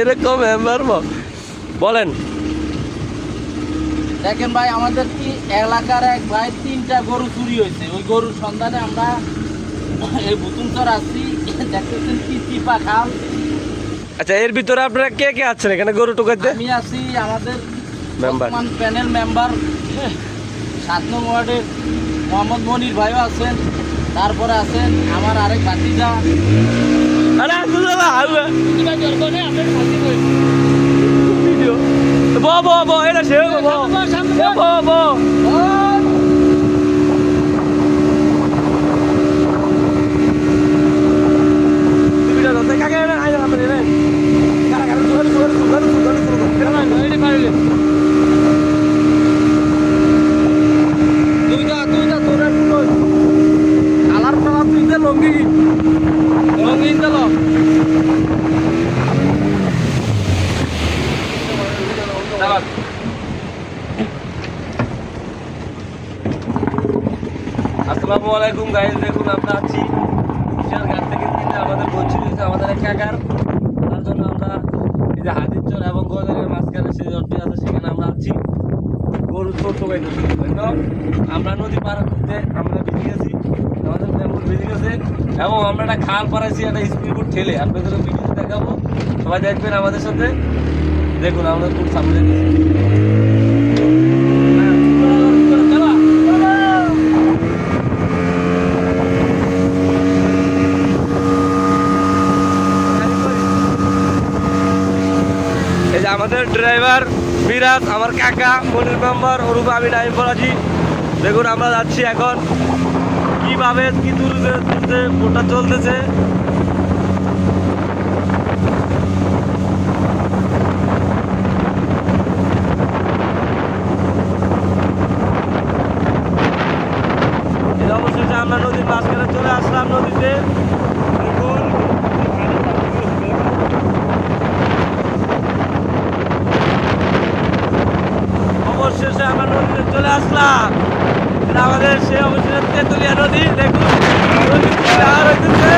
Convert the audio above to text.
এরকম মেম্বার বলেন। দেখেন ভাই, আমাদের কি এলাকার এক ভাই 3টা গরু চুরি হয়েছে। ওই গরুর সন্ধানে আমরা এই বুতুমচর আসছি। দেখতেছেন কি চিপা খাল। আচ্ছা, এর ভিতরে আপনারা কে কে আছেন এখানে গরু টোকাইতে? আমি আছি, আমাদের মেম্বার প্যানেল মেম্বার 7 নং ওয়ার্ডের মোহাম্মদ মনির ভাইও আছেন। তারপরে আছেন আমার আরেক ভাতিজা। এটা সে আসসালামু আলাইকুম গাইস, দেখুন আমরা আছি বিশাল ঘাট থেকে আমাদের বলছিল যে আমাদের এক কাকার, তার জন্য আমরা এই যে হাতিরচর এবং গজারের মাঝখানে যে জলটি আছে সেখানে আমরা আছি গরু চোর টোকাইতে। আমরা নদী পার করতে আমরা বেঁচে গেছি, আমাদের মেম্বর বেঁচে গেছে এবং আমরা একটা খাল পাড়াইছি একটা স্পিড বোট ঠেলে। আপনাদের ভিডিও দেখাবো, সবাই দেখবেন আমাদের সাথে। দেখুন আমরা খুব সামনে গেছি। এই যে আমাদের ড্রাইভার মিরাজ, আমার কাকা মনির মেম্বার ওরূপে আমি নাইম ফরাজি। দেখুন আমরা যাচ্ছি এখন কিভাবে কি তুলতে বোটটা চলতেছে। অবশেষে আমরা নদীর মাঝখানে চলে আসলাম নদীতে। দেখুন অবশেষে আমরা নদীতে চলে আসলাম। এটা আমাদের সে অবশেষে তেঁতুলিয়া নদী। দেখুন নদী আর হইতেছে।